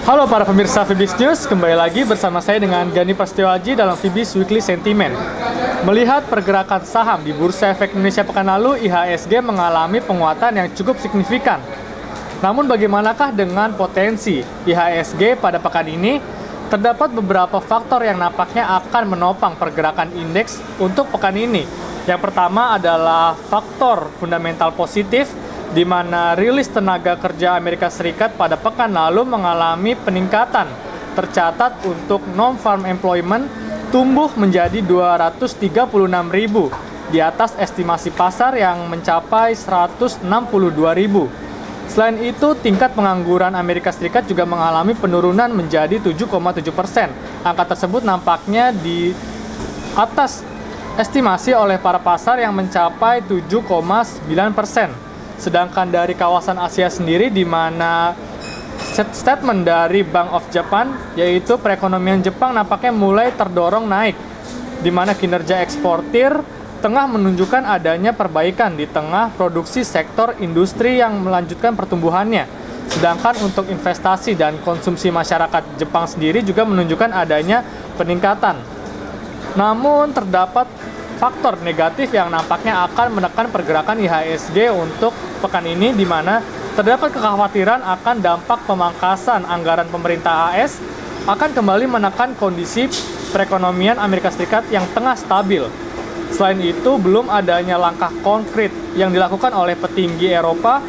Halo para pemirsa Fibis News, kembali lagi bersama saya dengan Gani Prasetyoaji dalam Fibis Weekly Sentiment. Melihat pergerakan saham di Bursa Efek Indonesia pekan lalu, IHSG mengalami penguatan yang cukup signifikan. Namun bagaimanakah dengan potensi IHSG pada pekan ini? Terdapat beberapa faktor yang nampaknya akan menopang pergerakan indeks untuk pekan ini. Yang pertama adalah faktor fundamental positif, di mana rilis tenaga kerja Amerika Serikat pada pekan lalu mengalami peningkatan. Tercatat untuk non-farm employment tumbuh menjadi 236.000, di atas estimasi pasar yang mencapai 162.000. Selain itu, tingkat pengangguran Amerika Serikat juga mengalami penurunan menjadi 7,7%. Angka tersebut nampaknya di atas estimasi oleh para pasar yang mencapai 7,9%. Sedangkan dari kawasan Asia sendiri, di mana statement dari Bank of Japan, yaitu perekonomian Jepang nampaknya mulai terdorong naik, di mana kinerja eksportir tengah menunjukkan adanya perbaikan di tengah produksi sektor industri yang melanjutkan pertumbuhannya. Sedangkan untuk investasi dan konsumsi masyarakat Jepang sendiri juga menunjukkan adanya peningkatan. Namun terdapat faktor negatif yang nampaknya akan menekan pergerakan IHSG untuk pekan ini, di mana terdapat kekhawatiran akan dampak pemangkasan anggaran pemerintah AS akan kembali menekan kondisi perekonomian Amerika Serikat yang tengah stabil. Selain itu, belum adanya langkah konkret yang dilakukan oleh petinggi Eropa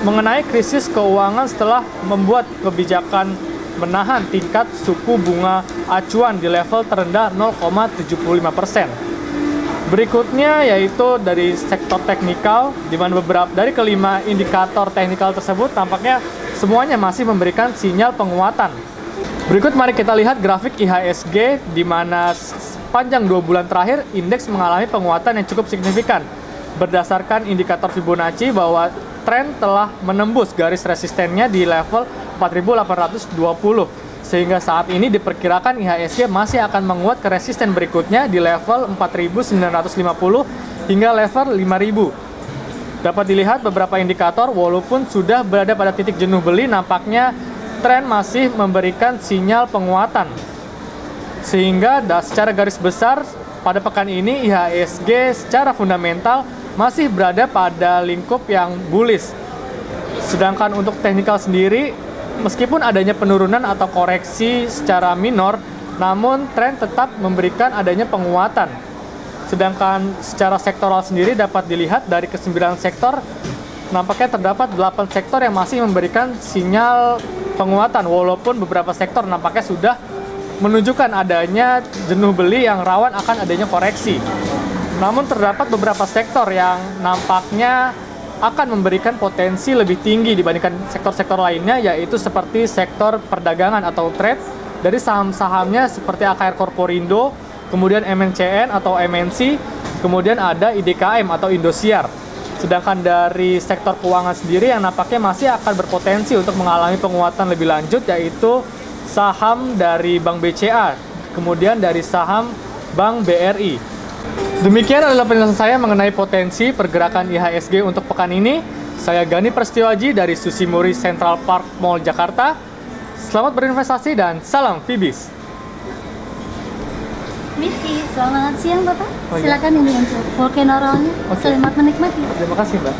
mengenai krisis keuangan setelah membuat kebijakan menahan tingkat suku bunga acuan di level terendah 0,75%. Berikutnya yaitu dari sektor teknikal, di mana beberapa dari kelima indikator teknikal tersebut tampaknya semuanya masih memberikan sinyal penguatan. Berikut mari kita lihat grafik IHSG, di mana sepanjang 2 bulan terakhir indeks mengalami penguatan yang cukup signifikan. Berdasarkan indikator Fibonacci bahwa tren telah menembus garis resistennya di level 4.820, sehingga saat ini diperkirakan IHSG masih akan menguat ke resisten berikutnya di level 4.950 hingga level 5.000. Dapat dilihat beberapa indikator walaupun sudah berada pada titik jenuh beli, nampaknya tren masih memberikan sinyal penguatan. Sehingga secara garis besar pada pekan ini IHSG secara fundamental masih berada pada lingkup yang bullish. Sedangkan untuk teknikal sendiri, meskipun adanya penurunan atau koreksi secara minor, namun tren tetap memberikan adanya penguatan. Sedangkan secara sektoral sendiri dapat dilihat dari ke-9 sektor, nampaknya terdapat 8 sektor yang masih memberikan sinyal penguatan, walaupun beberapa sektor nampaknya sudah menunjukkan adanya jenuh beli yang rawan akan adanya koreksi. Namun terdapat beberapa sektor yang nampaknya akan memberikan potensi lebih tinggi dibandingkan sektor-sektor lainnya, yaitu seperti sektor perdagangan atau trade dari saham-sahamnya seperti AKR Corporindo, kemudian MNCN atau MNC, kemudian ada IDKM atau Indosiar. Sedangkan dari sektor keuangan sendiri yang nampaknya masih akan berpotensi untuk mengalami penguatan lebih lanjut, yaitu saham dari Bank BCA, kemudian dari saham Bank BRI. Demikian adalah penjelasan saya mengenai potensi pergerakan IHSG untuk pekan ini. Saya Gani Prasetyoaji dari Sushimori Central Park Mall Jakarta. Selamat berinvestasi dan salam Fibis. Misi, selamat siang Bapak. Oh, iya. Silakan ini untuk volcano roll-nya. Oke. Selamat menikmati. Terima kasih Mbak.